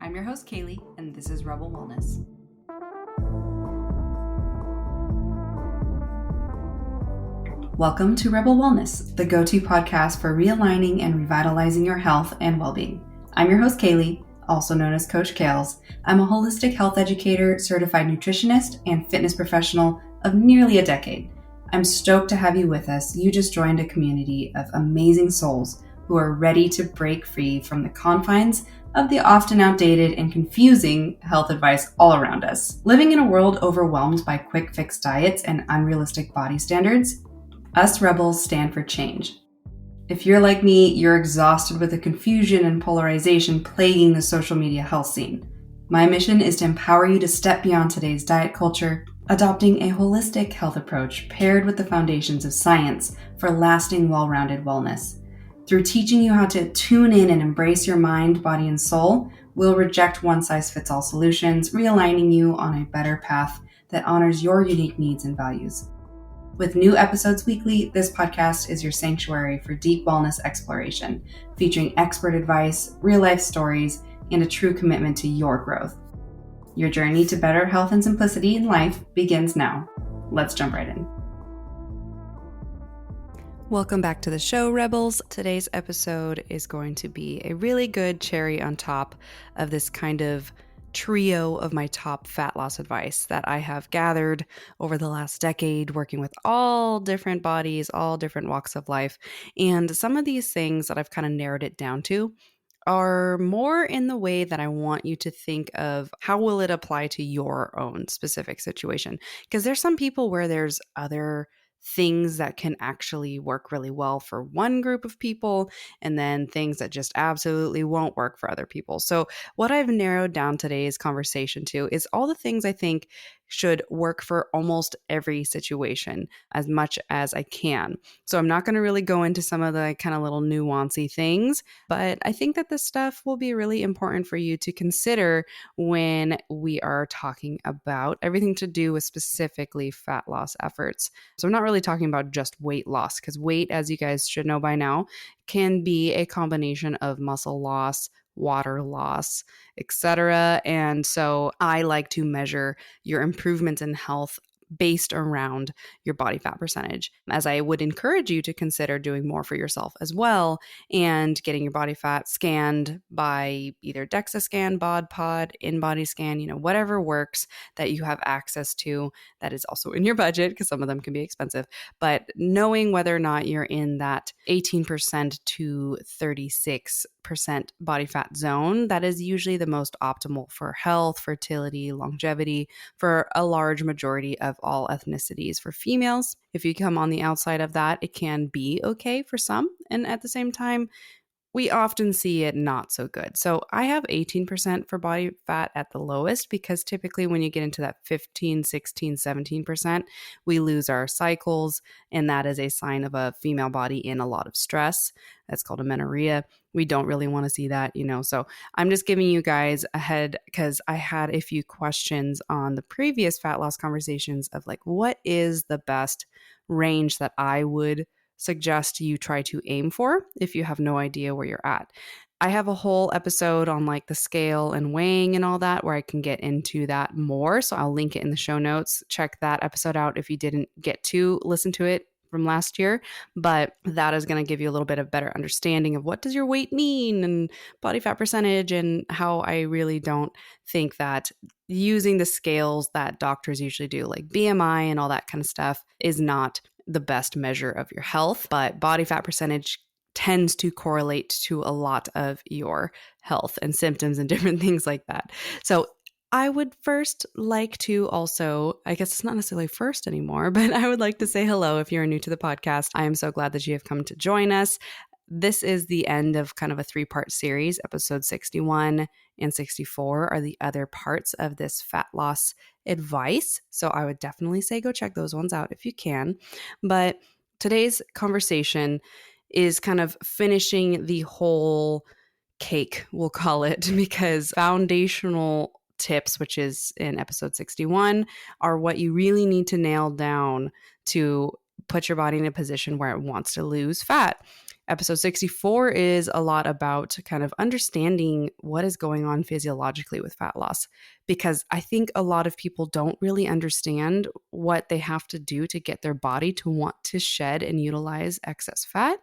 I'm your host, Kaylee, and this is Rebel Wellness. Welcome to Rebel Wellness, the go-to podcast for realigning and revitalizing your health and well-being. I'm your host, Kaylee, also known as Coach Kales. I'm a holistic health educator, certified nutritionist, and fitness professional of nearly a decade. I'm stoked to have you with us. You just joined a community of amazing souls who are ready to break free from the confines of the often outdated and confusing health advice all around us. Living in a world overwhelmed by quick fix diets and unrealistic body standards, us rebels stand for change. If you're like me, you're exhausted with the confusion and polarization plaguing the social media health scene. My mission is to empower you to step beyond today's diet culture, adopting a holistic health approach paired with the foundations of science for lasting, well-rounded wellness. Through teaching you how to tune in and embrace your mind, body, and soul, we'll reject one-size-fits-all solutions, realigning you on a better path that honors your unique needs and values. With new episodes weekly, this podcast is your sanctuary for deep wellness exploration, featuring expert advice, real-life stories, and a true commitment to your growth. Your journey to better health and simplicity in life begins now. Let's jump right in. Welcome back to the show, Rebels. Today's episode is going to be a really good cherry on top of this kind of trio of my top fat loss advice that I have gathered over the last decade, working with all different bodies, all different walks of life. And some of these things that I've kind of narrowed it down to are more in the way that I want you to think of how will it apply to your own specific situation. Because there's some people where there's other things that can actually work really well for one group of people, and then things that just absolutely won't work for other people. So what I've narrowed down today's conversation to is all the things I think should work for almost every situation as much as I can. So I'm not going to really go into some of the kind of little nuancy things, but I think that this stuff will be really important for you to consider when we are talking about everything to do with specifically fat loss efforts. So I'm not really talking about just weight loss, because weight, as you guys should know by now, can be a combination of muscle loss, water loss, etc. And so I like to measure your improvements in health based around your body fat percentage, as I would encourage you to consider doing more for yourself as well and getting your body fat scanned by either DEXA scan, bod pod, in-body scan, whatever works that you have access to that is also in your budget, because some of them can be expensive. But knowing whether or not you're in that 18% to 36% body fat zone, that is usually the most optimal for health, fertility, longevity, for a large majority of all ethnicities. For females, if you come on the outside of that, it can be okay for some. And at the same time, we often see it not so good. So I have 18% for body fat at the lowest, because typically when you get into that 15, 16, 17%, we lose our cycles. And that is a sign of a female body in a lot of stress. That's called amenorrhea. We don't really want to see that, So I'm just giving you guys a head, because I had a few questions on the previous fat loss conversations of like, what is the best range that I would suggest you try to aim for if you have no idea where you're at. I have a whole episode on like the scale and weighing and all that where I can get into that more. So I'll link it in the show notes. Check that episode out if you didn't get to listen to it from last year. But that is going to give you a little bit of better understanding of what does your weight mean and body fat percentage, and how I really don't think that using the scales that doctors usually do, like BMI and all that kind of stuff, is not the best measure of your health. But body fat percentage tends to correlate to a lot of your health and symptoms and different things like that. So I would first like to also, I guess it's not necessarily first anymore, but I would like to say hello if you're new to the podcast. I am so glad that you have come to join us. This is the end of kind of a 3-part series. Episode 61 and 64 are the other parts of this fat loss advice. So I would definitely say go check those ones out if you can. But today's conversation is kind of finishing the whole cake, we'll call it, because foundational tips, which is in episode 61, are what you really need to nail down to put your body in a position where it wants to lose fat. Episode 64 is a lot about kind of understanding what is going on physiologically with fat loss, because I think a lot of people don't really understand what they have to do to get their body to want to shed and utilize excess fat.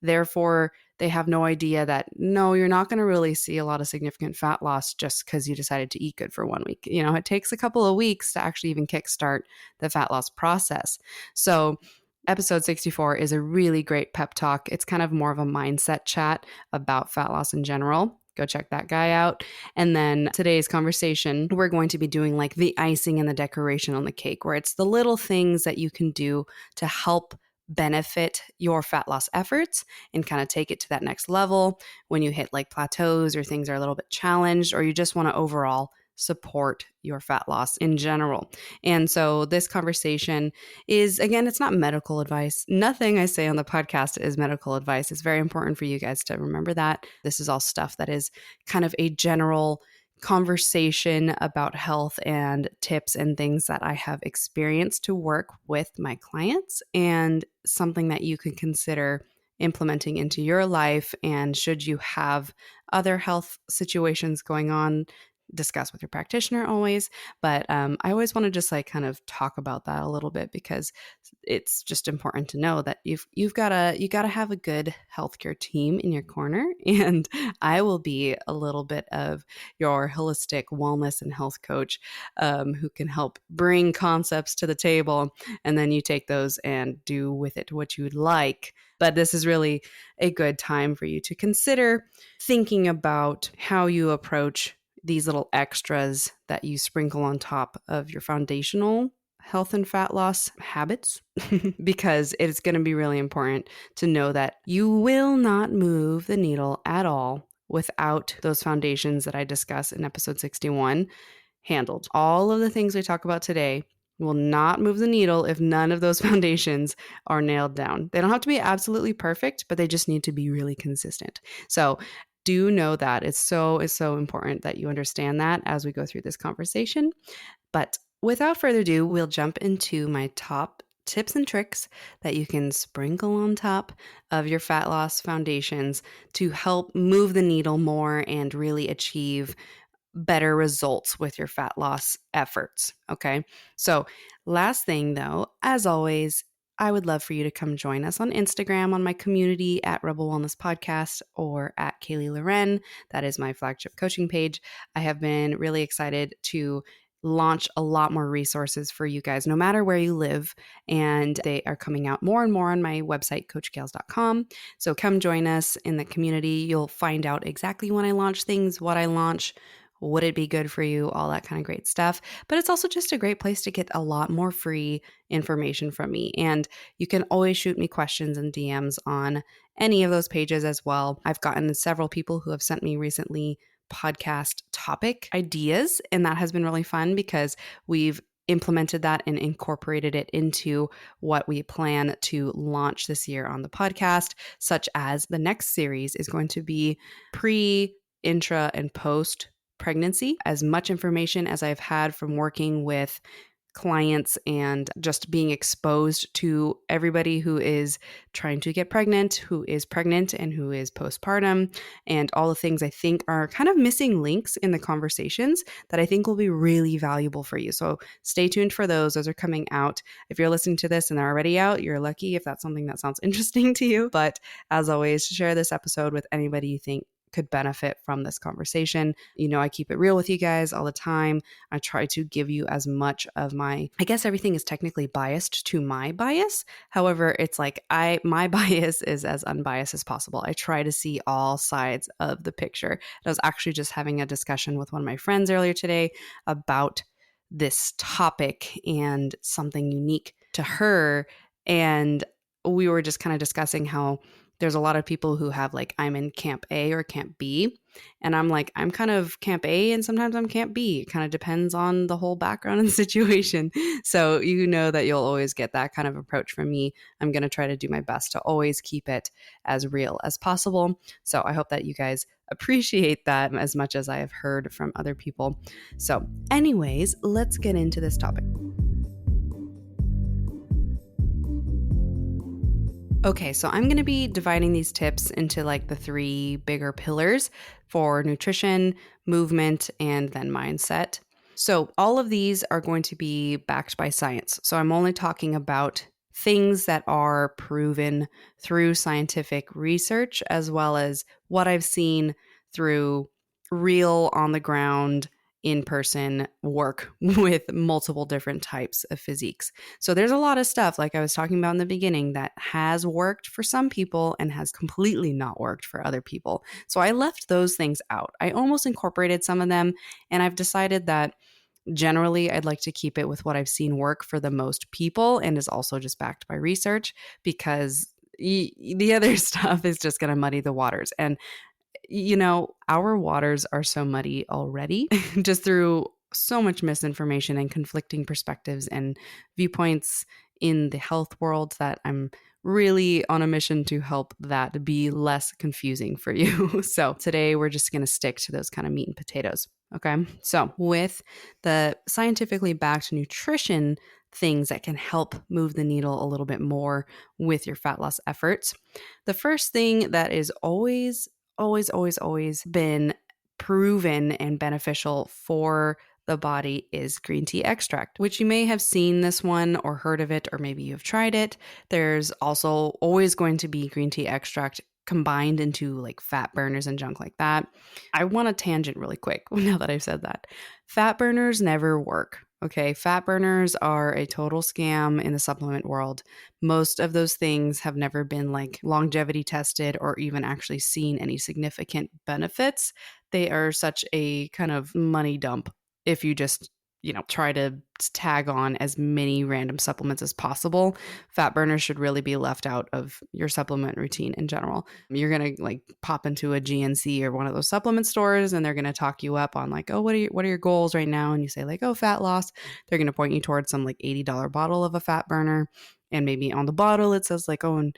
Therefore, they have no idea that, no, you're not going to really see a lot of significant fat loss just because you decided to eat good for 1 week. It takes a couple of weeks to actually even kickstart the fat loss process. So episode 64 is a really great pep talk. It's kind of more of a mindset chat about fat loss in general. Go check that guy out. And then today's conversation, we're going to be doing like the icing and the decoration on the cake, where it's the little things that you can do to help benefit your fat loss efforts and kind of take it to that next level when you hit like plateaus or things are a little bit challenged, or you just want to overall support your fat loss in general. And so this conversation is, again, it's not medical advice. Nothing I say on the podcast is medical advice. It's very important for you guys to remember that. This is all stuff that is kind of a general conversation about health and tips and things that I have experienced to work with my clients, and something that you can consider implementing into your life. And should you have other health situations going on, discuss with your practitioner always. But I always want to just like kind of talk about that a little bit, because it's just important to know that you gotta have a good healthcare team in your corner, and I will be a little bit of your holistic wellness and health coach, who can help bring concepts to the table, and then you take those and do with it what you'd like. But this is really a good time for you to consider thinking about how you approach these little extras that you sprinkle on top of your foundational health and fat loss habits, because it's going to be really important to know that you will not move the needle at all without those foundations that I discuss in episode 61 handled. All of the things we talk about today will not move the needle if none of those foundations are nailed down. They don't have to be absolutely perfect, but they just need to be really consistent. So do know that it's so important that you understand that as we go through this conversation. But without further ado, we'll jump into my top tips and tricks that you can sprinkle on top of your fat loss foundations to help move the needle more and really achieve better results with your fat loss efforts. Okay. So last thing though, as always, I would love for you to come join us on Instagram on my community at Rebel Wellness Podcast, or at Kaylee Loren. That is my flagship coaching page. I have been really excited to launch a lot more resources for you guys, no matter where you live. And they are coming out more and more on my website, coachgals.com. So come join us in the community. You'll find out exactly when I launch things, what I launch, would it be good for you, all that kind of great stuff. But it's also just a great place to get a lot more free information from me. And you can always shoot me questions and DMs on any of those pages as well. I've gotten several people who have sent me recently podcast topic ideas, and that has been really fun because we've implemented that and incorporated it into what we plan to launch this year on the podcast, such as the next series is going to be pre, intra, and post pregnancy. As much information as I've had from working with clients and just being exposed to everybody who is trying to get pregnant, who is pregnant, and who is postpartum, and all the things I think are kind of missing links in the conversations that I think will be really valuable for you. So stay tuned for those. Those are coming out. If you're listening to this and they're already out, you're lucky if that's something that sounds interesting to you. But as always, share this episode with anybody you think could benefit from this conversation. I keep it real with you guys all the time. I try to give you as much of my, I guess everything is technically biased to my bias. However, it's like my bias is as unbiased as possible. I try to see all sides of the picture. I was actually just having a discussion with one of my friends earlier today about this topic and something unique to her. And we were just kind of discussing how there's a lot of people who have like, I'm in camp A or camp B. And I'm like, I'm kind of camp A and sometimes I'm camp B. It kind of depends on the whole background and the situation. So you know that you'll always get that kind of approach from me. I'm going to try to do my best to always keep it as real as possible. So I hope that you guys appreciate that as much as I have heard from other people. So anyways, let's get into this topic. Okay, so I'm going to be dividing these tips into like the three bigger pillars for nutrition, movement, and then mindset. So all of these are going to be backed by science. So I'm only talking about things that are proven through scientific research, as well as what I've seen through real on the ground, in person work with multiple different types of physiques. So there's a lot of stuff, like I was talking about in the beginning, that has worked for some people and has completely not worked for other people. So I left those things out. I almost incorporated some of them, and I've decided that generally I'd like to keep it with what I've seen work for the most people and is also just backed by research, because the other stuff is just going to muddy the waters. And our waters are so muddy already just through so much misinformation and conflicting perspectives and viewpoints in the health world, that I'm really on a mission to help that be less confusing for you. So today we're just going to stick to those kind of meat and potatoes. Okay. So with the scientifically backed nutrition things that can help move the needle a little bit more with your fat loss efforts, the first thing that is always been proven and beneficial for the body is green tea extract, which you may have seen this one or heard of it, or maybe you've tried it. There's also always going to be green tea extract combined into like fat burners and junk like that. I want to tangent really quick now that I've said that. Fat burners never work. Okay, fat burners are a total scam in the supplement world. Most of those things have never been like longevity tested or even actually seen any significant benefits. They are such a kind of money dump if you just, try to tag on as many random supplements as possible. Fat burners should really be left out of your supplement routine in general. You're going to like pop into a GNC or one of those supplement stores and they're going to talk you up on like, oh, what are your goals right now? And you say like, oh, fat loss. They're going to point you towards some like $80 bottle of a fat burner. And maybe on the bottle it says like, oh, in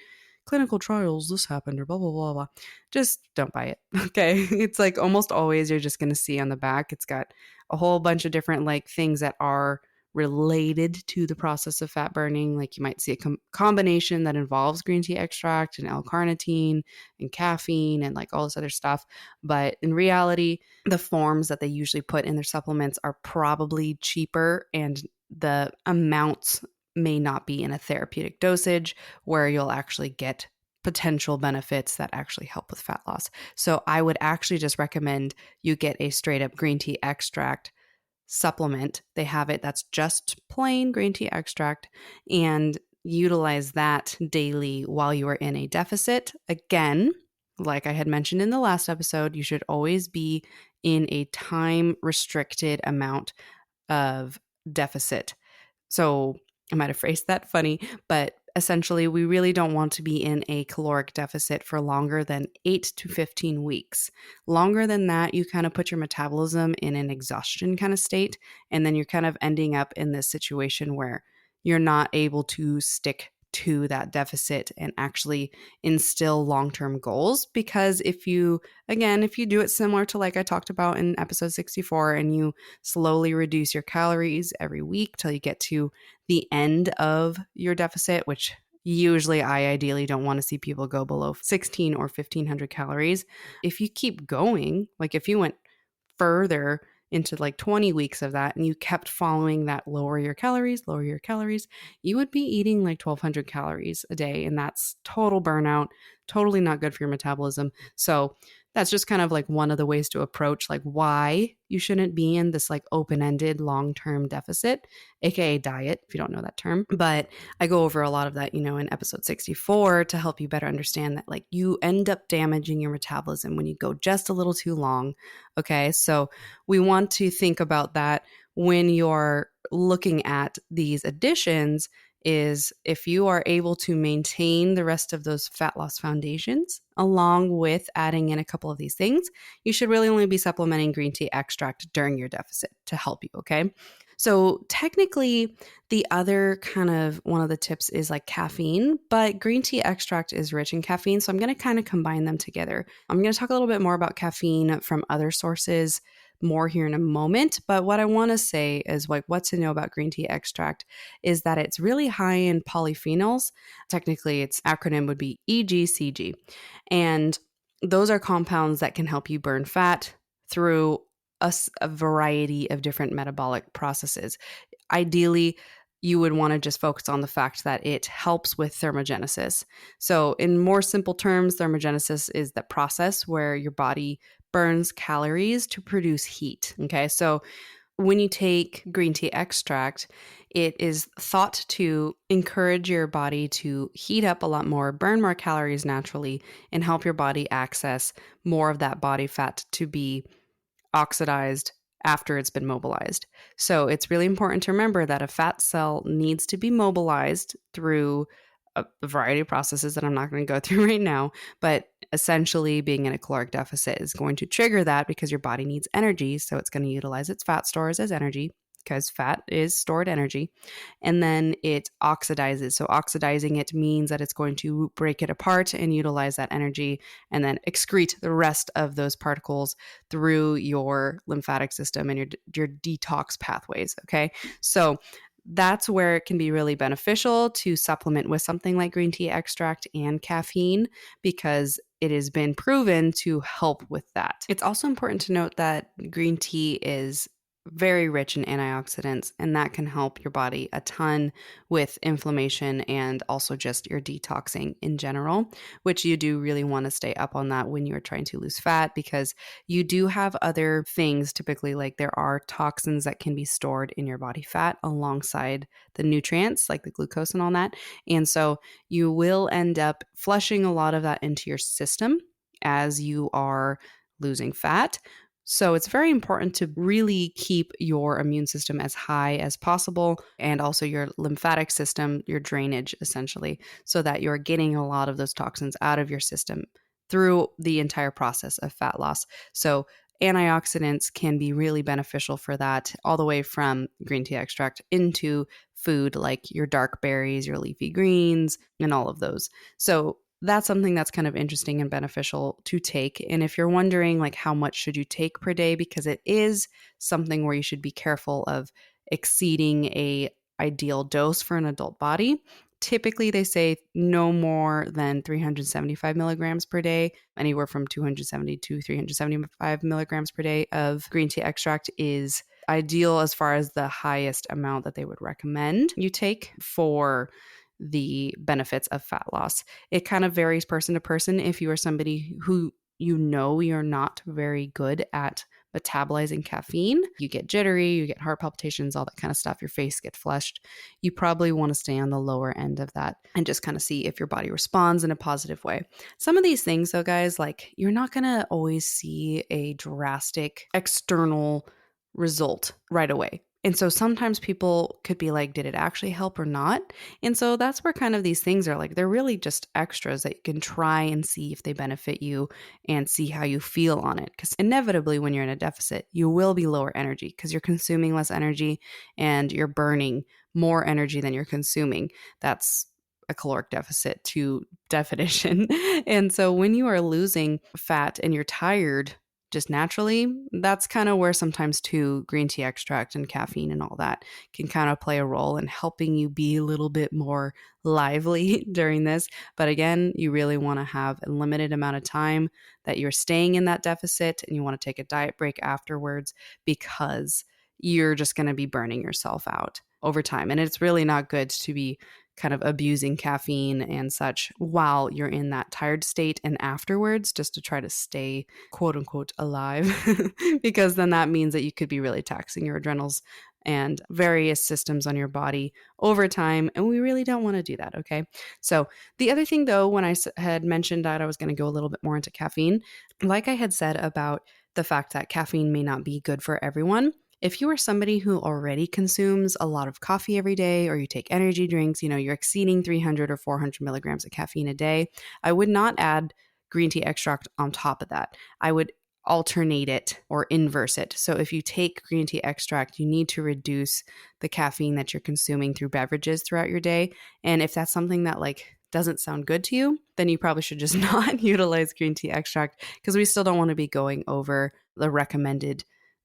clinical trials, this happened or blah, blah, blah, blah. Just don't buy it. Okay. It's like almost always you're just going to see on the back, it's got a whole bunch of different like things that are related to the process of fat burning. Like you might see a combination that involves green tea extract and L-carnitine and caffeine and like all this other stuff. But in reality, the forms that they usually put in their supplements are probably cheaper, and the amounts may not be in a therapeutic dosage where you'll actually get potential benefits that actually help with fat loss. So I would actually just recommend you get a straight up green tea extract supplement. They have it that's just plain green tea extract, and utilize that daily while you are in a deficit. Again, like I had mentioned in the last episode, you should always be in a time restricted amount of deficit. So I might have phrased that funny, but essentially, we really don't want to be in a caloric deficit for longer than 8 to 15 weeks. Longer than that, you kind of put your metabolism in an exhaustion kind of state, and then you're kind of ending up in this situation where you're not able to stick to that deficit and actually instill long-term goals. Because if you do it similar to like I talked about in episode 64, and you slowly reduce your calories every week till you get to the end of your deficit, which usually I ideally don't want to see people go below 16 or 1500 calories. If you keep going, like if you went further into like 20 weeks of that and you kept following that lower your calories, you would be eating like 1200 calories a day. And that's total burnout, totally not good for your metabolism. So that's just kind of like one of the ways to approach like why you shouldn't be in this like open-ended long-term deficit, aka diet, if you don't know that term. But I go over a lot of that, in episode 64 to help you better understand that like you end up damaging your metabolism when you go just a little too long. Okay, so we want to think about that when you're looking at these additions, is if you are able to maintain the rest of those fat loss foundations along with adding in a couple of these things, you should really only be supplementing green tea extract during your deficit to help you, okay? So technically, the other kind of one of the tips is like caffeine, but green tea extract is rich in caffeine. So I'm going to kind of combine them together. I'm going to talk a little bit more about caffeine from other sources more here in a moment. But what I want to say is like what to know about green tea extract is that it's really high in polyphenols. Technically, its acronym would be EGCG. And those are compounds that can help you burn fat through a variety of different metabolic processes. Ideally, you would want to just focus on the fact that it helps with thermogenesis. So, in more simple terms, thermogenesis is the process where your body burns calories to produce heat. Okay, so when you take green tea extract, it is thought to encourage your body to heat up a lot more, burn more calories naturally, and help your body access more of that body fat to be oxidized after it's been mobilized. So it's really important to remember that a fat cell needs to be mobilized through a variety of processes that I'm not going to go through right now, but essentially being in a caloric deficit is going to trigger that because your body needs energy. So it's going to utilize its fat stores as energy because fat is stored energy. And then it oxidizes. So oxidizing it means that it's going to break it apart and utilize that energy and then excrete the rest of those particles through your lymphatic system and your detox pathways. Okay. So that's where it can be really beneficial to supplement with something like green tea extract and caffeine because it has been proven to help with that. It's also important to note that green tea is very rich in antioxidants, and that can help your body a ton with inflammation and also just your detoxing in general, which you do really want to stay up on that when you're trying to lose fat because you do have other things typically, like there are toxins that can be stored in your body fat alongside the nutrients like the glucose and all that. And so you will end up flushing a lot of that into your system as you are losing fat. So it's very important to really keep your immune system as high as possible and also your lymphatic system, your drainage essentially, so that you're getting a lot of those toxins out of your system through the entire process of fat loss. So antioxidants can be really beneficial for that, all the way from green tea extract into food like your dark berries, your leafy greens, and all of those. So that's something that's kind of interesting and beneficial to take. And if you're wondering like how much should you take per day, because it is something where you should be careful of exceeding a ideal dose for an adult body. Typically, they say no more than 375 milligrams per day. Anywhere from 270 to 375 milligrams per day of green tea extract is ideal as far as the highest amount that they would recommend you take for the benefits of fat loss. It kind of varies person to person. If you are somebody who you're not very good at metabolizing caffeine, you get jittery, you get heart palpitations, all that kind of stuff, your face gets flushed, you probably want to stay on the lower end of that and just kind of see if your body responds in a positive way. Some of these things though, guys, like you're not going to always see a drastic external result right away. And so sometimes people could be like, did it actually help or not? And so that's where kind of these things are like, they're really just extras that you can try and see if they benefit you and see how you feel on it. Because inevitably, when you're in a deficit, you will be lower energy because you're consuming less energy and you're burning more energy than you're consuming. That's a caloric deficit to definition. And so when you are losing fat and you're tired, just naturally, that's kind of where sometimes too green tea extract and caffeine and all that can kind of play a role in helping you be a little bit more lively during this. But again, you really want to have a limited amount of time that you're staying in that deficit and you want to take a diet break afterwards because you're just going to be burning yourself out over time. And it's really not good to be kind of abusing caffeine and such while you're in that tired state and afterwards, just to try to stay quote unquote alive, because then that means that you could be really taxing your adrenals and various systems on your body over time. And we really don't want to do that. Okay. So the other thing though, when I had mentioned that I was going to go a little bit more into caffeine, like I had said about the fact that caffeine may not be good for everyone. If you are somebody who already consumes a lot of coffee every day or you take energy drinks, you're exceeding 300 or 400 milligrams of caffeine a day, I would not add green tea extract on top of that. I would alternate it or inverse it. So if you take green tea extract, you need to reduce the caffeine that you're consuming through beverages throughout your day. And if that's something that doesn't sound good to you, then you probably should just not utilize green tea extract because we still don't want to be going over the recommended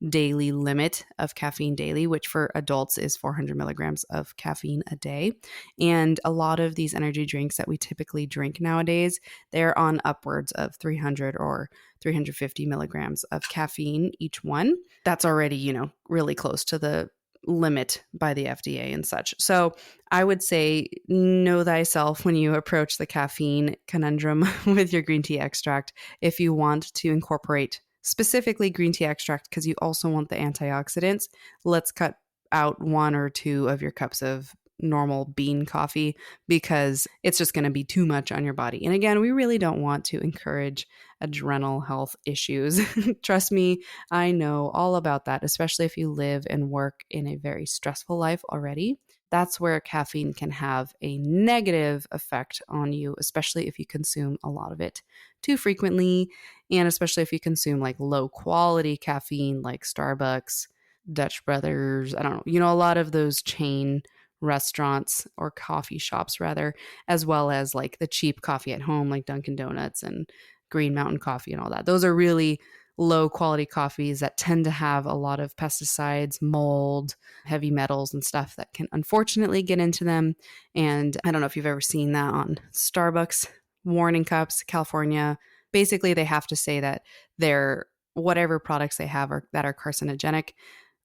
daily limit of caffeine daily, which for adults is 400 milligrams of caffeine a day. And a lot of these energy drinks that we typically drink nowadays, they're on upwards of 300 or 350 milligrams of caffeine each one. That's already, really close to the limit by the FDA and such. So I would say know thyself when you approach the caffeine conundrum with your green tea extract. If you want to incorporate specifically green tea extract because you also want the antioxidants, let's cut out 1 or 2 of your cups of normal bean coffee because it's just going to be too much on your body. And again, we really don't want to encourage adrenal health issues. Trust me, I know all about that, especially if you live and work in a very stressful life already. That's where caffeine can have a negative effect on you, especially if you consume a lot of it too frequently, and especially if you consume like low quality caffeine like Starbucks, Dutch Brothers, I don't know, a lot of those chain restaurants or coffee shops rather, as well as like the cheap coffee at home like Dunkin' Donuts and Green Mountain Coffee and all that. Those are really low quality coffees that tend to have a lot of pesticides, mold, heavy metals and stuff that can unfortunately get into them. And I don't know if you've ever seen that on Starbucks warning cups, California. Basically, they have to say that their whatever products they have that are carcinogenic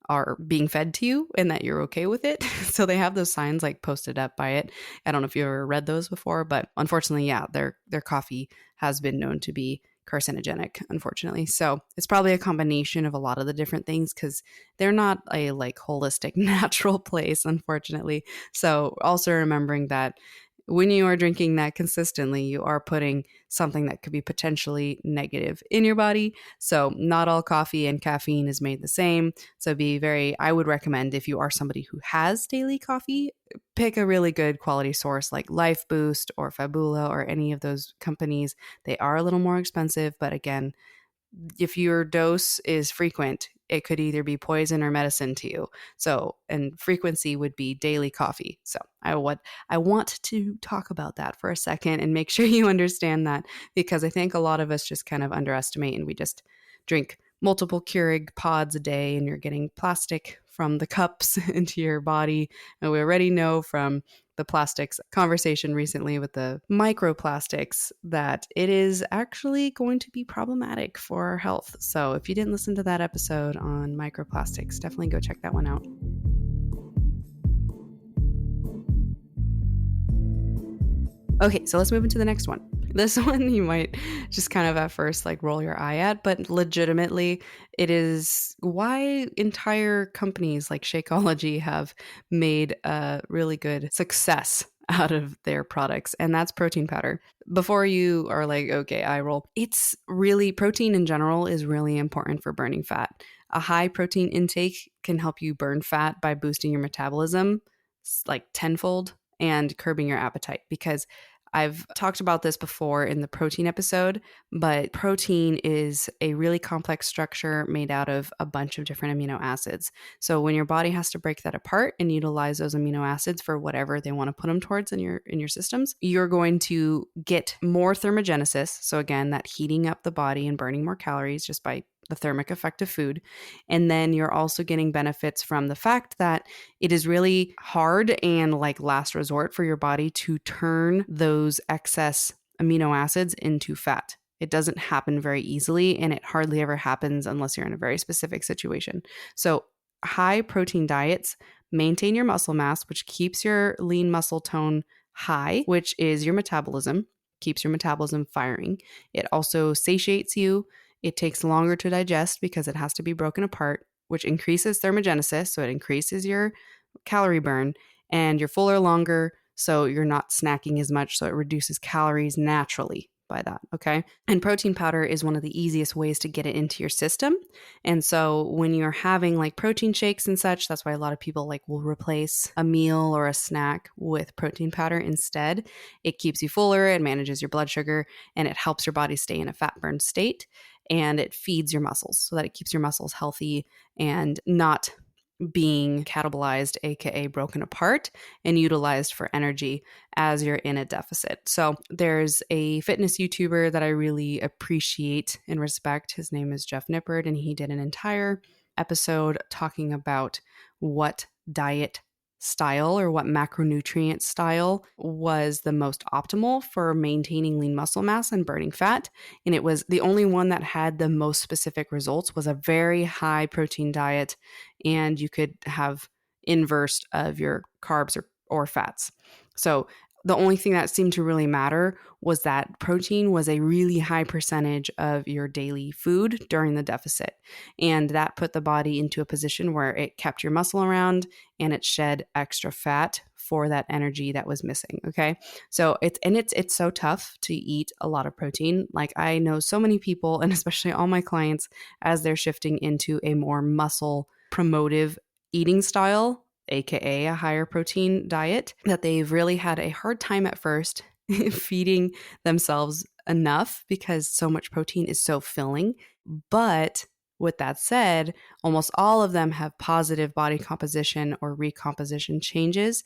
are being fed to you and that you're okay with it. So they have those signs like posted up by it. I don't know if you ever read those before, but unfortunately, yeah, their coffee has been known to be carcinogenic, unfortunately. So it's probably a combination of a lot of the different things because they're not a like holistic natural place, unfortunately. So also remembering that when you are drinking that consistently, you are putting something that could be potentially negative in your body. So not all coffee and caffeine is made the same. So I would recommend if you are somebody who has daily coffee, pick a really good quality source like Life Boost or Fabula or any of those companies. They are a little more expensive, but again, if your dose is frequent, it could either be poison or medicine to you. So, and frequency would be daily coffee. So, I want to talk about that for a second and make sure you understand that because I think a lot of us just kind of underestimate and we just drink multiple Keurig pods a day and you're getting plastic from the cups into your body. And we already know from the plastics conversation recently with the microplastics that it is actually going to be problematic for our health. So if you didn't listen to that episode on microplastics, definitely go check that one out. Okay, so let's move into the next one. This one you might just kind of at first like roll your eye at, but legitimately it is why entire companies like Shakeology have made a really good success out of their products, and that's protein powder. Before you are like, okay, I roll. It's really protein in general is really important for burning fat. A high protein intake can help you burn fat by boosting your metabolism like tenfold and curbing your appetite because I've talked about this before in the protein episode, but protein is a really complex structure made out of a bunch of different amino acids. So when your body has to break that apart and utilize those amino acids for whatever they want to put them towards in your systems, you're going to get more thermogenesis. So again, that heating up the body and burning more calories just by the thermic effect of food. And then you're also getting benefits from the fact that it is really hard and like last resort for your body to turn those excess amino acids into fat. It doesn't happen very easily, and it hardly ever happens unless you're in a very specific situation. So high protein diets maintain your muscle mass, which keeps your lean muscle tone high, which is your metabolism, keeps your metabolism firing. It also satiates you. It takes longer to digest because it has to be broken apart, which increases thermogenesis. So it increases your calorie burn, and you're fuller longer. So you're not snacking as much. So it reduces calories naturally by that. Okay. And protein powder is one of the easiest ways to get it into your system. And so when you're having like protein shakes and such, that's why a lot of people like will replace a meal or a snack with protein powder instead. It keeps you fuller, it manages your blood sugar, and it helps your body stay in a fat burn state. And it feeds your muscles so that it keeps your muscles healthy and not being catabolized, aka broken apart, and utilized for energy as you're in a deficit. So there's a fitness YouTuber that I really appreciate and respect. His name is Jeff Nippard, and he did an entire episode talking about what diet style or what macronutrient style was the most optimal for maintaining lean muscle mass and burning fat. And it was the only one that had the most specific results was a very high protein diet, and you could have inverse of your carbs or fats. So the only thing that seemed to really matter was that protein was a really high percentage of your daily food during the deficit. And that put the body into a position where it kept your muscle around and it shed extra fat for that energy that was missing. Okay. So it's so tough to eat a lot of protein. Like I know so many people, and especially all my clients, as they're shifting into a more muscle promotive eating style, aka a higher protein diet, that they've really had a hard time at first feeding themselves enough because so much protein is so filling. But with that said, almost all of them have positive body composition or recomposition changes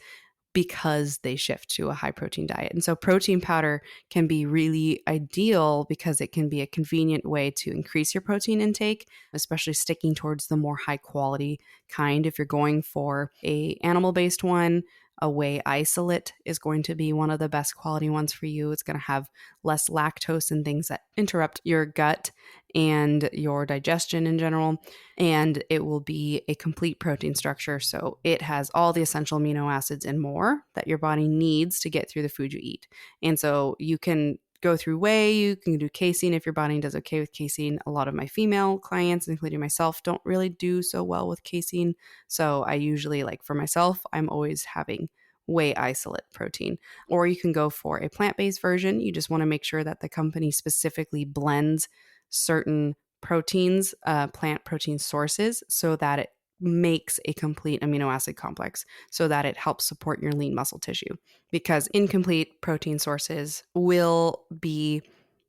because they shift to a high protein diet. And so protein powder can be really ideal because it can be a convenient way to increase your protein intake, especially sticking towards the more high quality kind. If you're going for a animal-based one, a whey isolate is going to be one of the best quality ones for you. It's going to have less lactose and things that interrupt your gut and your digestion in general. And it will be a complete protein structure. So it has all the essential amino acids and more that your body needs to get through the food you eat. And so you can go through whey, you can do casein if your body does okay with casein. A lot of my female clients, including myself, don't really do so well with casein. So I usually, like for myself, I'm always having whey isolate protein. Or you can go for a plant-based version. You just want to make sure that the company specifically blends certain proteins, plant protein sources, so that it makes a complete amino acid complex so that it helps support your lean muscle tissue. Because incomplete protein sources will be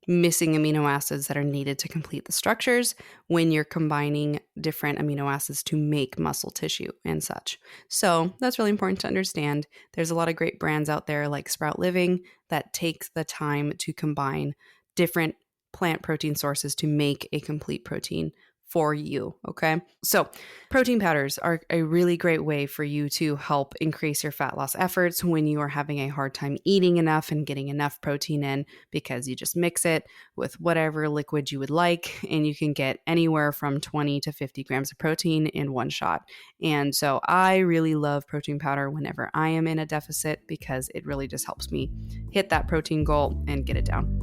missing amino acids that are needed to complete the structures when you're combining different amino acids to make muscle tissue and such. So that's really important to understand. There's a lot of great brands out there like Sprout Living that takes the time to combine different plant protein sources to make a complete protein for you. Okay. So protein powders are a really great way for you to help increase your fat loss efforts when you are having a hard time eating enough and getting enough protein in, because you just mix it with whatever liquid you would like, and you can get anywhere from 20 to 50 grams of protein in one shot. And so I really love protein powder whenever I am in a deficit because it really just helps me hit that protein goal and get it down.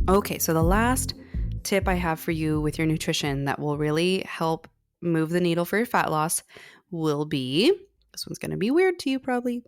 Okay, so the last tip I have for you with your nutrition that will really help move the needle for your fat loss will be, this one's going to be weird to you probably,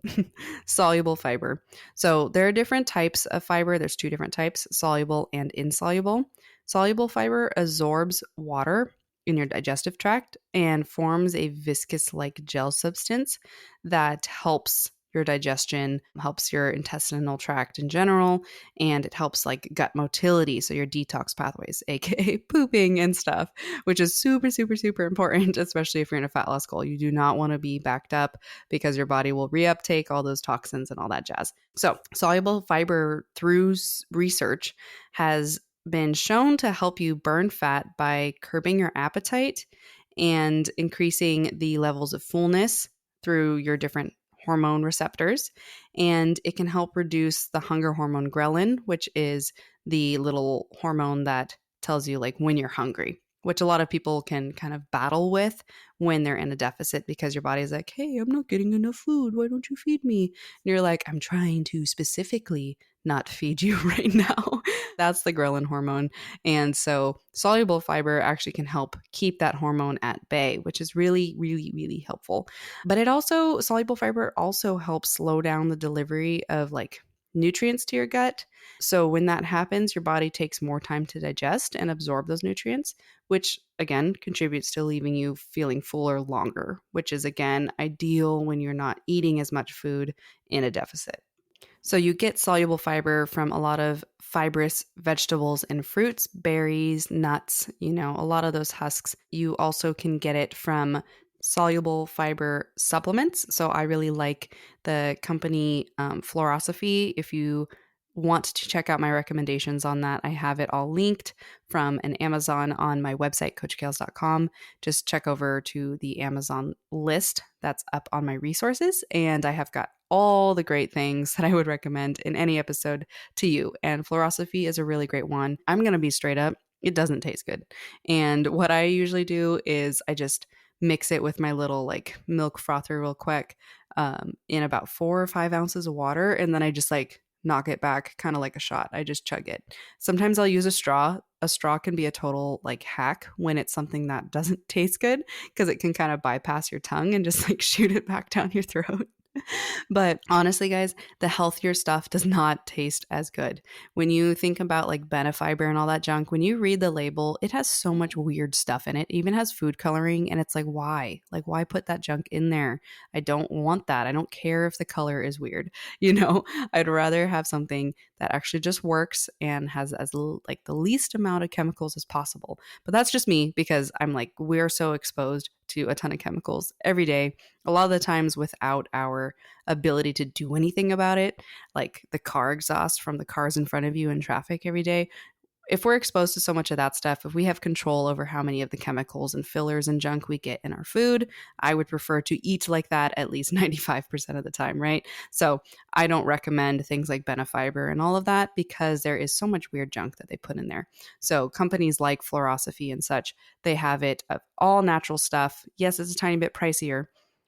soluble fiber. So there are different types of fiber. There's two different types, soluble and insoluble. Soluble fiber absorbs water in your digestive tract and forms a viscous-like gel substance that helps your digestion, helps your intestinal tract in general, and it helps like gut motility, so your detox pathways, aka pooping and stuff, which is super, super, super important, especially if you're in a fat loss goal. You do not want to be backed up because your body will reuptake all those toxins and all that jazz. So soluble fiber through research has been shown to help you burn fat by curbing your appetite and increasing the levels of fullness through your different hormone receptors. And it can help reduce the hunger hormone ghrelin, which is the little hormone that tells you like when you're hungry, which a lot of people can kind of battle with when they're in a deficit because your body's like, hey, I'm not getting enough food. Why don't you feed me? And you're like, I'm trying to specifically not feed you right now. That's the ghrelin hormone. And so soluble fiber actually can help keep that hormone at bay, which is really, really, really helpful. But soluble fiber also helps slow down the delivery of like nutrients to your gut. So when that happens, your body takes more time to digest and absorb those nutrients, which again contributes to leaving you feeling fuller longer, which is again ideal when you're not eating as much food in a deficit. So you get soluble fiber from a lot of fibrous vegetables and fruits, berries, nuts, a lot of those husks. You also can get it from soluble fiber supplements. So I really like the company Florosophy. If you want to check out my recommendations on that, I have it all linked from an Amazon on my website, coachkales.com. Just check over to the Amazon list that's up on my resources, and I have got all the great things that I would recommend in any episode to you. And fluoroscopy is a really great one. I'm going to be straight up. It doesn't taste good. And what I usually do is I just mix it with my little like milk frother real quick in about 4 or 5 ounces of water. And then I just like knock it back kind of like a shot. I just chug it. Sometimes I'll use a straw. A straw can be a total like hack when it's something that doesn't taste good because it can kind of bypass your tongue and just like shoot it back down your throat. But honestly, guys, the healthier stuff does not taste as good. When you think about like benefiber and all that junk, when you read the label, it has so much weird stuff in it. It even has food coloring, and it's like, why? Like, why put that junk in there? I don't want that. I don't care if the color is weird. I'd rather have something that actually just works and has like the least amount of chemicals as possible. But that's just me because I'm like, we're so exposed to a ton of chemicals every day, a lot of the times without our ability to do anything about it, like the car exhaust from the cars in front of you in traffic every day. If we're exposed to so much of that stuff, if we have control over how many of the chemicals and fillers and junk we get in our food, I would prefer to eat like that at least 95% of the time, right? So I don't recommend things like benefiber and all of that because there is so much weird junk that they put in there. So companies like Fluorosophy and such, they have it of all natural stuff. Yes, it's a tiny bit pricier.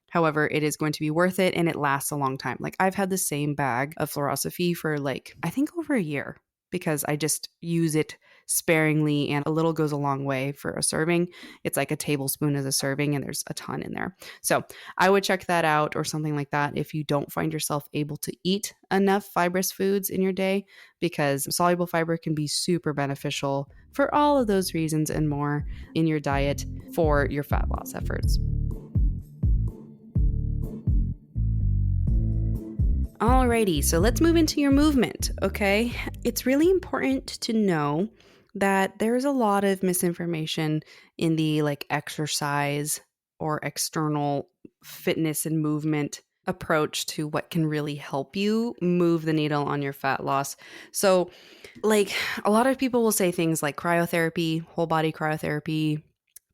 However, it is going to be worth it and it lasts a long time. Like I've had the same bag of Fluorosophy for like, I think over a year because I just use it sparingly and a little goes a long way for a serving. It's like a tablespoon as a serving and there's a ton in there. So I would check that out or something like that if you don't find yourself able to eat enough fibrous foods in your day, because soluble fiber can be super beneficial for all of those reasons and more in your diet for your fat loss efforts. Alrighty, so let's move into your movement, okay? It's really important to know that there's a lot of misinformation in the like exercise or external fitness and movement approach to what can really help you move the needle on your fat loss. So, like a lot of people will say things like cryotherapy, whole body cryotherapy,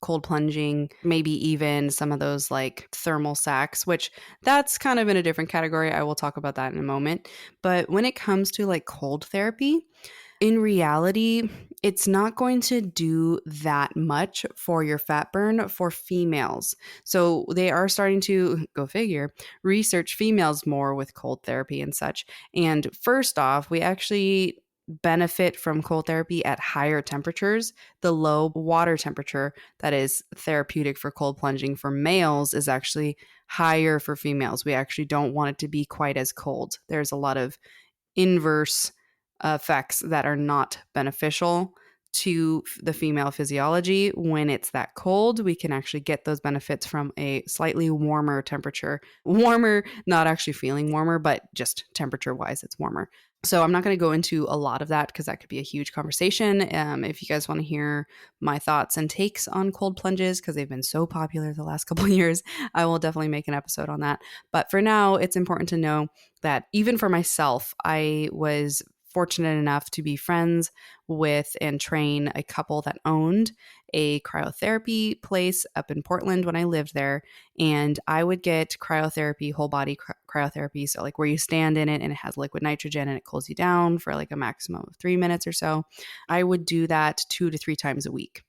cold plunging, maybe even some of those like thermal sacks, which that's kind of in a different category. I will talk about that in a moment. But when it comes to like cold therapy, in reality, it's not going to do that much for your fat burn for females. So they are starting to, go figure, research females more with cold therapy and such. And first off, we actually benefit from cold therapy at higher temperatures. The low water temperature that is therapeutic for cold plunging for males is actually higher for females. We actually don't want it to be quite as cold. There's a lot of inverse effects that are not beneficial to the female physiology. When it's that cold, we can actually get those benefits from a slightly warmer temperature. Warmer, not actually feeling warmer, but just temperature wise, it's warmer. So I'm not going to go into a lot of that because that could be a huge conversation. If you guys want to hear my thoughts and takes on cold plunges, because they've been so popular the last couple of years, I will definitely make an episode on that. But for now, it's important to know that even for myself, I was fortunate enough to be friends with and train a couple that owned a cryotherapy place up in Portland when I lived there. And I would get cryotherapy, whole body cryotherapy. So like where you stand in it and it has liquid nitrogen and it cools you down for like a maximum of 3 minutes or so. I would do that 2 to 3 times a week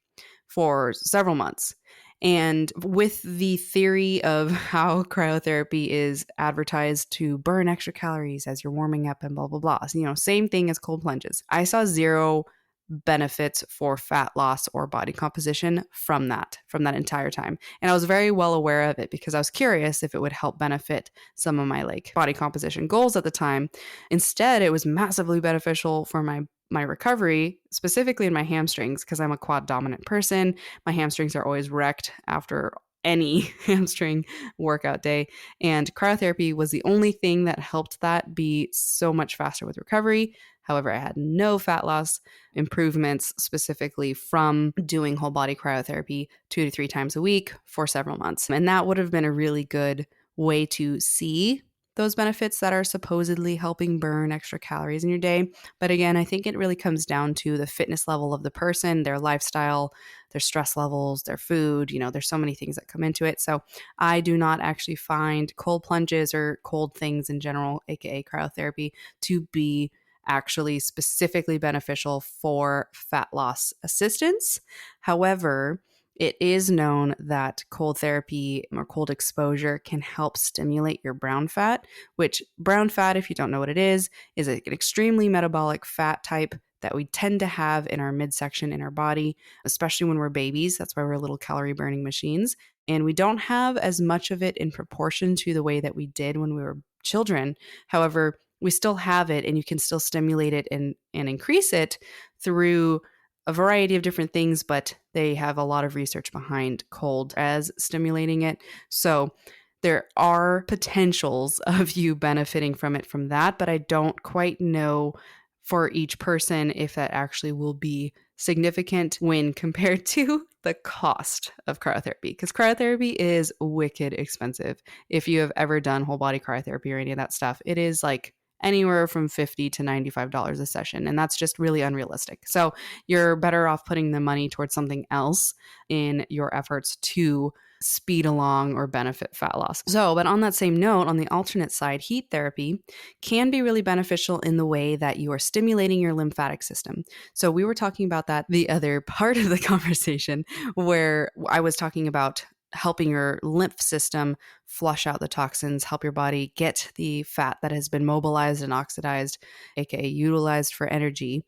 for several months. And with the theory of how cryotherapy is advertised to burn extra calories as you're warming up and blah, blah, blah. So, same thing as cold plunges. I saw zero benefits for fat loss or body composition from that entire time. And I was very well aware of it because I was curious if it would help benefit some of my like body composition goals at the time. Instead, it was massively beneficial for my recovery, specifically in my hamstrings, because I'm a quad dominant person. My hamstrings are always wrecked after any hamstring workout day. And cryotherapy was the only thing that helped that be so much faster with recovery. However, I had no fat loss improvements specifically from doing whole body cryotherapy 2 to 3 times a week for several months. And that would have been a really good way to see those benefits that are supposedly helping burn extra calories in your day. But again, I think it really comes down to the fitness level of the person, their lifestyle, their stress levels, their food. There's so many things that come into it. So I do not actually find cold plunges or cold things in general, aka cryotherapy, to be actually specifically beneficial for fat loss assistance. However, it is known that cold therapy or cold exposure can help stimulate your brown fat, which brown fat, if you don't know what it is an extremely metabolic fat type that we tend to have in our midsection in our body, especially when we're babies. That's why we're little calorie burning machines. And we don't have as much of it in proportion to the way that we did when we were children. However, we still have it, and you can still stimulate it and increase it through a variety of different things, but they have a lot of research behind cold as stimulating it. So there are potentials of you benefiting from it from that, but I don't quite know for each person if that actually will be significant when compared to the cost of cryotherapy, because cryotherapy is wicked expensive. If you have ever done whole body cryotherapy or any of that stuff, it is like anywhere from $50 to $95 a session, and that's just really unrealistic. So you're better off putting the money towards something else in your efforts to speed along or benefit fat loss. But on that same note, on the alternate side, heat therapy can be really beneficial in the way that you are stimulating your lymphatic system. So we were talking about that the other part of the conversation, where I was talking about helping your lymph system flush out the toxins, help your body get the fat that has been mobilized and oxidized, aka utilized for energy,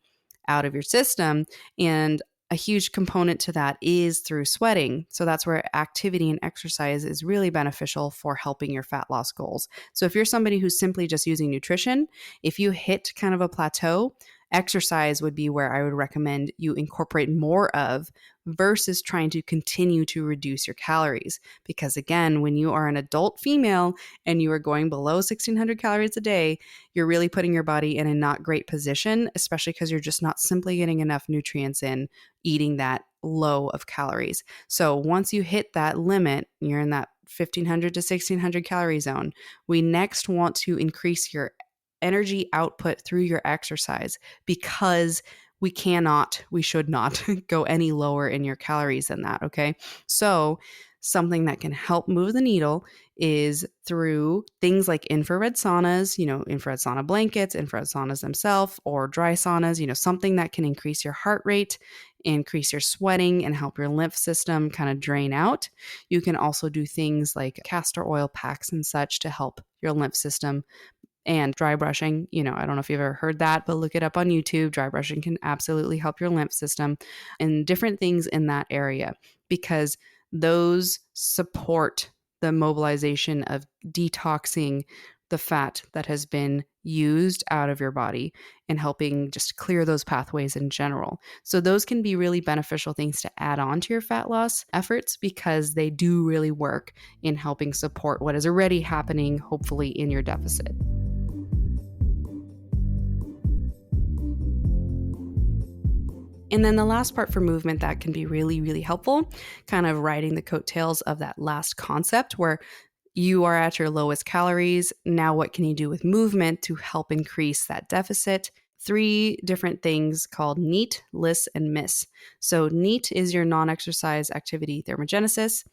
out of your system. And a huge component to that is through sweating. So that's where activity and exercise is really beneficial for helping your fat loss goals. So if you're somebody who's simply just using nutrition, if you hit kind of a plateau, exercise would be where I would recommend you incorporate more of versus trying to continue to reduce your calories. Because again, when you are an adult female and you are going below 1,600 calories a day, you're really putting your body in a not great position, especially because you're just not simply getting enough nutrients in eating that low of calories. So once you hit that limit, you're in that 1,500 to 1,600 calorie zone, we next want to increase your energy output through your exercise, because we should not go any lower in your calories than that. Okay. So something that can help move the needle is through things like infrared saunas, infrared sauna blankets, infrared saunas themselves, or dry saunas, something that can increase your heart rate, increase your sweating, and help your lymph system kind of drain out. You can also do things like castor oil packs and such to help your lymph system. And dry brushing, I don't know if you've ever heard that, but look it up on YouTube. Dry brushing can absolutely help your lymph system and different things in that area, because those support the mobilization of detoxing the fat that has been used out of your body and helping just clear those pathways in general. So those can be really beneficial things to add on to your fat loss efforts, because they do really work in helping support what is already happening, hopefully, in your deficit. And then the last part for movement that can be really, really helpful, kind of riding the coattails of that last concept where you are at your lowest calories. Now, what can you do with movement to help increase that deficit? 3 different things called NEAT, LISS, and MISS. So NEAT is your non-exercise activity thermogenesis.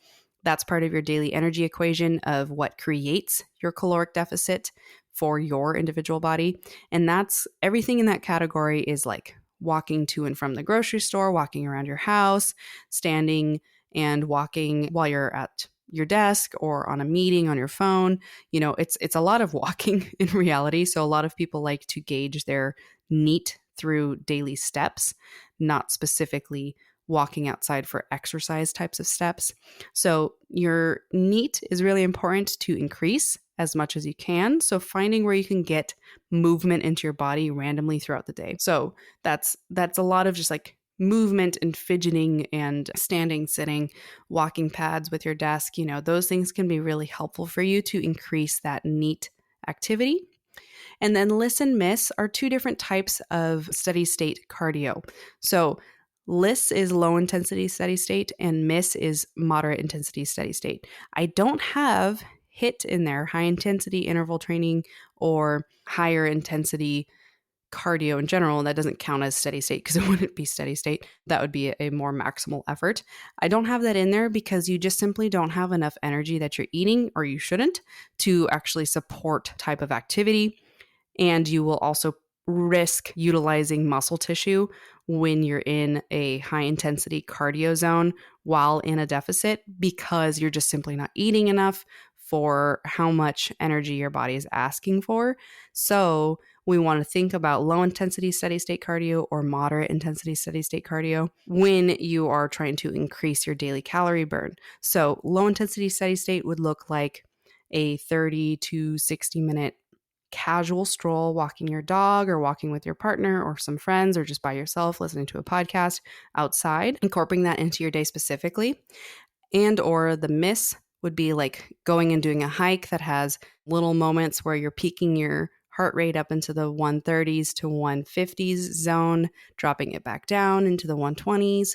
That's part of your daily energy equation of what creates your caloric deficit for your individual body. And that's everything in that category is like walking to and from the grocery store, walking around your house, standing and walking while you're at your desk or on a meeting on your phone. It's a lot of walking in reality. So a lot of people like to gauge their NEAT through daily steps, not specifically walking outside for exercise types of steps. So your NEAT is really important to increase as much as you can. So finding where you can get movement into your body randomly throughout the day. So that's a lot of just like movement and fidgeting and standing, sitting, walking pads with your desk. Those things can be really helpful for you to increase that NEAT activity. And then LISS and MISS are 2 different types of steady state cardio. So LISS is low intensity steady state and MISS is moderate intensity steady state. I don't have HIIT in their high intensity interval training or higher intensity cardio in general. That doesn't count as steady state because it wouldn't be steady state. That would be a more maximal effort. I don't have that in there because you just simply don't have enough energy that you're eating, or you shouldn't, to actually support type of activity. And you will also risk utilizing muscle tissue when you're in a high intensity cardio zone while in a deficit, because you're just simply not eating enough for how much energy your body is asking for. So we want to think about low intensity steady state cardio or moderate intensity steady state cardio when you are trying to increase your daily calorie burn. So low intensity steady state would look like a 30 to 60 minute casual stroll, walking your dog or walking with your partner or some friends, or just by yourself listening to a podcast outside, incorporating that into your day specifically. And or the miss would be like going and doing a hike that has little moments where you're peaking your heart rate up into the 130s to 150s zone, dropping it back down into the 120s,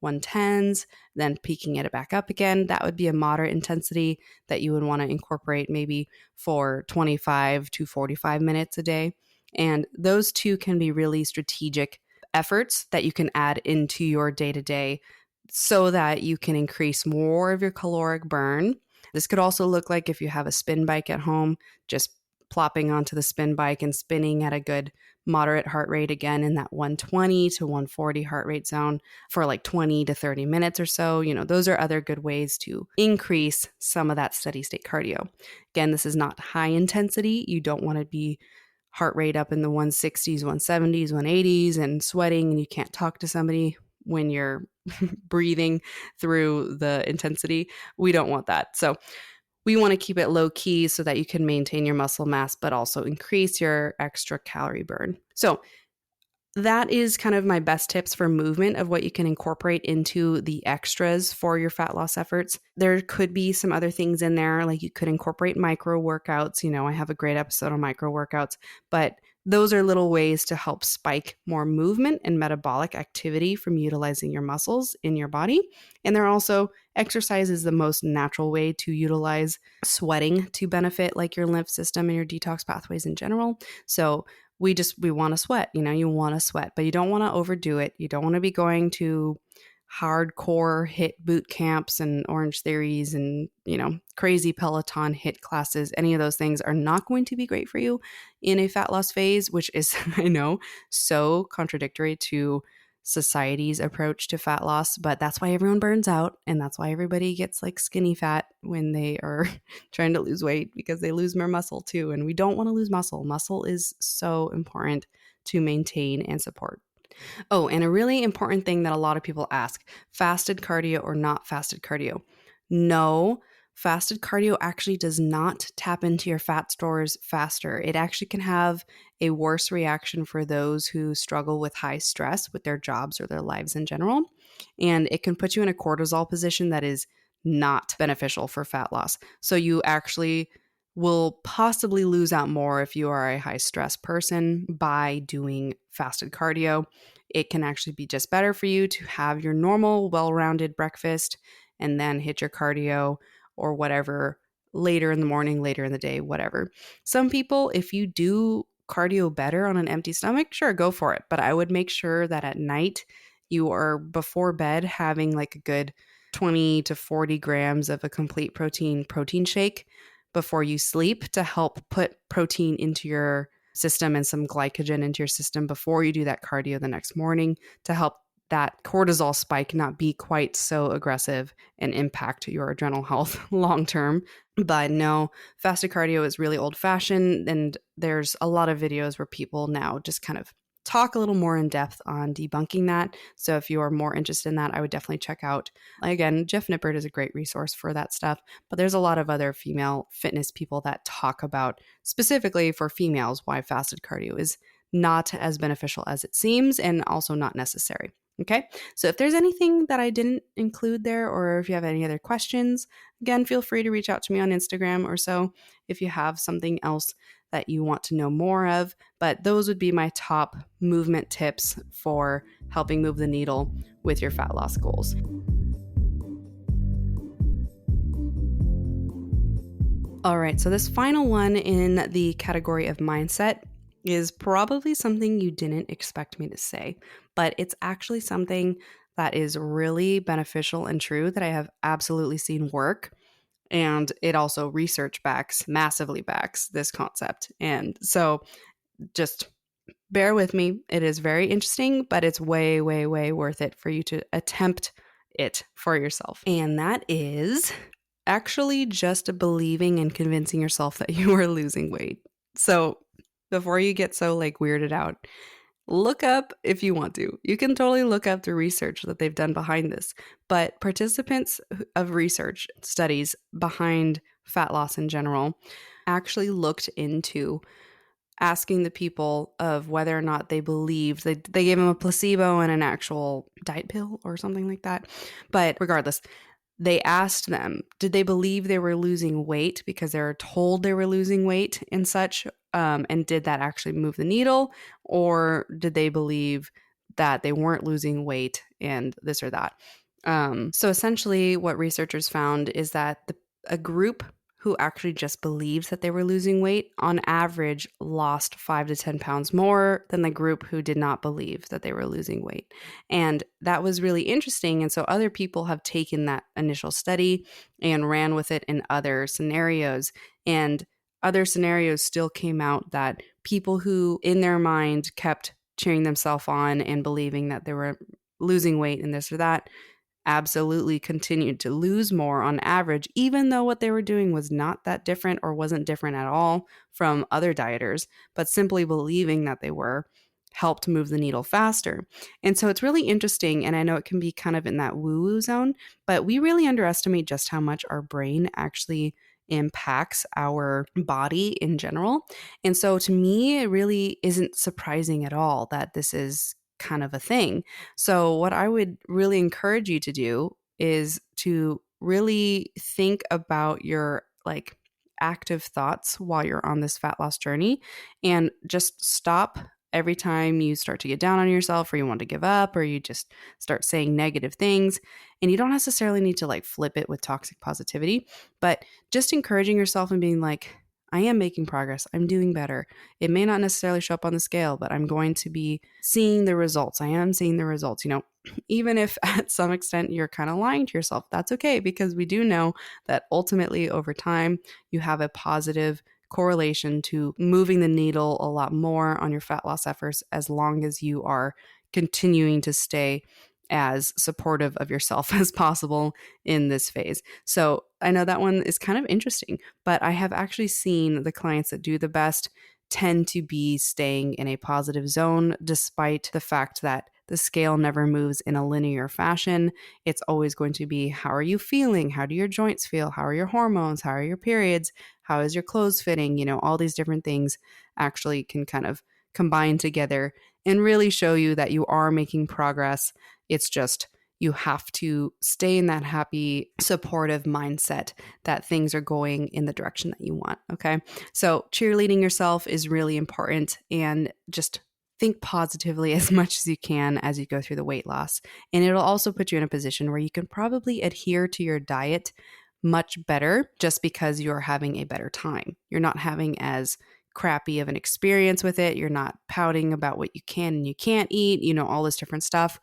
110s, then peaking it back up again. That would be a moderate intensity that you would want to incorporate maybe for 25 to 45 minutes a day. And those two can be really strategic efforts that you can add into your day-to-day so that you can increase more of your caloric burn. This could also look like if you have a spin bike at home, just plopping onto the spin bike and spinning at a good moderate heart rate, again in that 120 to 140 heart rate zone for like 20 to 30 minutes or so. Those are other good ways to increase some of that steady state cardio. Again, this is not high intensity. You don't want to be heart rate up in the 160s, 170s, 180s and sweating, and you can't talk to somebody when you're breathing through the intensity. We don't want that. So we want to keep it low key so that you can maintain your muscle mass, but also increase your extra calorie burn. So that is kind of my best tips for movement of what you can incorporate into the extras for your fat loss efforts. There could be some other things in there, like you could incorporate micro workouts. I have a great episode on micro workouts, but those are little ways to help spike more movement and metabolic activity from utilizing your muscles in your body. And they're also, exercise is the most natural way to utilize sweating to benefit like your lymph system and your detox pathways in general. So we want to sweat, you want to sweat, but you don't want to overdo it. You don't want to be going to hardcore HIIT boot camps and Orange Theories and, crazy Peloton HIIT classes. Any of those things are not going to be great for you in a fat loss phase, which is, I know, so contradictory to society's approach to fat loss, but that's why everyone burns out. And that's why everybody gets like skinny fat when they are trying to lose weight, because they lose more muscle too. And we don't want to lose muscle. Muscle is so important to maintain and support. Oh, and a really important thing that a lot of people ask, fasted cardio or not fasted cardio? No, fasted cardio actually does not tap into your fat stores faster. It actually can have a worse reaction for those who struggle with high stress with their jobs or their lives in general. And it can put you in a cortisol position that is not beneficial for fat loss. So you actually will possibly lose out more if you are a high stress person by doing fasted cardio. It can actually be just better for you to have your normal, well-rounded breakfast and then hit your cardio or whatever later in the morning, later in the day, whatever. Some people, if you do cardio better on an empty stomach, sure, go for it. But I would make sure that at night you are before bed having like a good 20 to 40 grams of a complete protein shake before you sleep to help put protein into your system and some glycogen into your system before you do that cardio the next morning to help that cortisol spike not be quite so aggressive and impact your adrenal health long term. But no, fasted cardio is really old fashioned, and there's a lot of videos where people now just kind of talk a little more in depth on debunking that. So if you are more interested in that, I would definitely check out, again, Jeff Nippert is a great resource for that stuff, but there's a lot of other female fitness people that talk about specifically for females why fasted cardio is not as beneficial as it seems and also not necessary. Okay, so if there's anything that I didn't include there, or if you have any other questions, again, feel free to reach out to me on Instagram or so if you have something else that you want to know more of. But those would be my top movement tips for helping move the needle with your fat loss goals. All right, so this final one in the category of mindset is probably something you didn't expect me to say, but it's actually something that is really beneficial and true that I have absolutely seen work. And it also massively backs this concept. And so just bear with me. It is very interesting, but it's way, way, way worth it for you to attempt it for yourself. And that is actually just believing and convincing yourself that you are losing weight. So before you get so weirded out, look up if you want to. You can totally look up the research that they've done behind this. But participants of research studies behind fat loss in general actually looked into asking the people of whether or not they believed they gave them a placebo and an actual diet pill or something like that. But regardless, they asked them, did they believe they were losing weight because they were told they were losing weight and such? And did that actually move the needle? Or did they believe that they weren't losing weight and this or that? So essentially, what researchers found is that a group who actually just believes that they were losing weight on average lost 5 to 10 pounds more than the group who did not believe that they were losing weight. And that was really interesting. And so other people have taken that initial study and ran with it in other scenarios. And other scenarios still came out that people who in their mind kept cheering themselves on and believing that they were losing weight and this or that absolutely continued to lose more on average, even though what they were doing was not that different or wasn't different at all from other dieters, but simply believing that they were helped move the needle faster. And so it's really interesting. And I know it can be kind of in that woo-woo zone, but we really underestimate just how much our brain actually impacts our body in general. And so to me, it really isn't surprising at all that this is kind of a thing. So what I would really encourage you to do is to really think about your active thoughts while you're on this fat loss journey and just stop every time you start to get down on yourself or you want to give up or you just start saying negative things. And you don't necessarily need to flip it with toxic positivity, but just encouraging yourself and being like, I am making progress. I'm doing better. It may not necessarily show up on the scale, but I'm going to be seeing the results. I am seeing the results, even if at some extent you're kind of lying to yourself, that's okay, because we do know that ultimately over time, you have a positive correlation to moving the needle a lot more on your fat loss efforts as long as you are continuing to stay as supportive of yourself as possible in this phase. So I know that one is kind of interesting, but I have actually seen the clients that do the best tend to be staying in a positive zone, despite the fact that the scale never moves in a linear fashion. It's always going to be, how are you feeling? How do your joints feel? How are your hormones? How are your periods? How is your clothes fitting? All these different things actually can kind of combine together and really show you that you are making progress. It's just you have to stay in that happy, supportive mindset that things are going in the direction that you want. Okay. So cheerleading yourself is really important, and just think positively as much as you can as you go through the weight loss. And it'll also put you in a position where you can probably adhere to your diet much better just because you're having a better time. You're not having as crappy of an experience with it. You're not pouting about what you can and you can't eat, all this different stuff.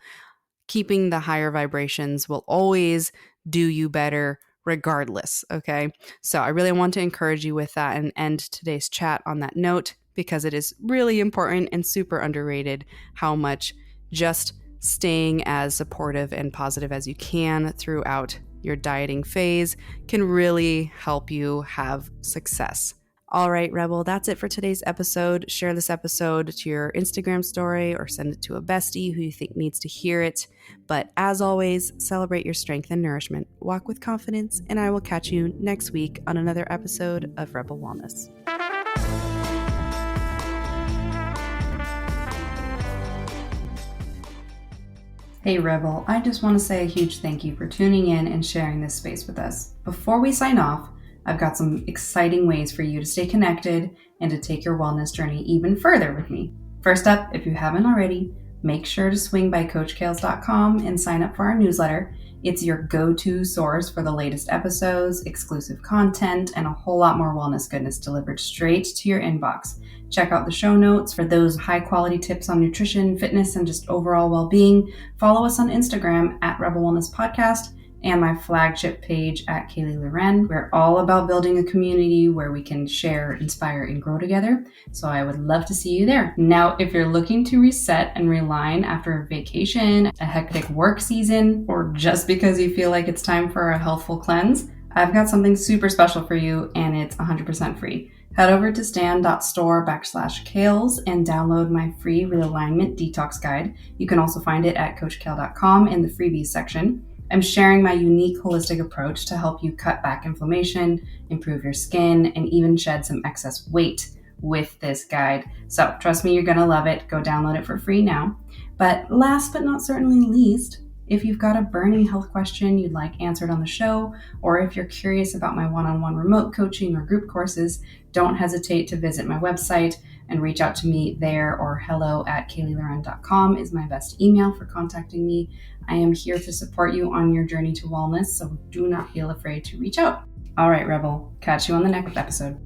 Keeping the higher vibrations will always do you better regardless. Okay. So I really want to encourage you with that and end today's chat on that note, because it is really important and super underrated how much just staying as supportive and positive as you can throughout your dieting phase can really help you have success. All right, Rebel, that's it for today's episode. Share this episode to your Instagram story or send it to a bestie who you think needs to hear it. But as always, celebrate your strength and nourishment. Walk with confidence, and I will catch you next week on another episode of Rebel Wellness. Hey Rebel, I just want to say a huge thank you for tuning in and sharing this space with us. Before we sign off, I've got some exciting ways for you to stay connected and to take your wellness journey even further with me. First up, if you haven't already, make sure to swing by coachkales.com and sign up for our newsletter. It's your go-to source for the latest episodes, exclusive content, and a whole lot more wellness goodness delivered straight to your inbox. Check out the show notes for those high-quality tips on nutrition, fitness, and just overall well-being. Follow us on Instagram at Rebel Wellness Podcast and my flagship page at Kaylee Loren. We're all about building a community where we can share, inspire, and grow together. So I would love to see you there. Now, if you're looking to reset and realign after a vacation, a hectic work season, or just because you feel like it's time for a healthful cleanse, I've got something super special for you, and it's 100% free. Head over to stan.store/kales and download my free realignment detox guide. You can also find it at coachkale.com in the freebies section. I'm sharing my unique holistic approach to help you cut back inflammation, improve your skin, and even shed some excess weight with this guide. So trust me, you're going to love it. Go download it for free now. But last but not certainly least, if you've got a burning health question you'd like answered on the show, or if you're curious about my one-on-one remote coaching or group courses, don't hesitate to visit my website and reach out to me there, or hello@kayleeloren.com is my best email for contacting me. I am here to support you on your journey to wellness, so do not feel afraid to reach out. All right, Rebel, catch you on the next episode.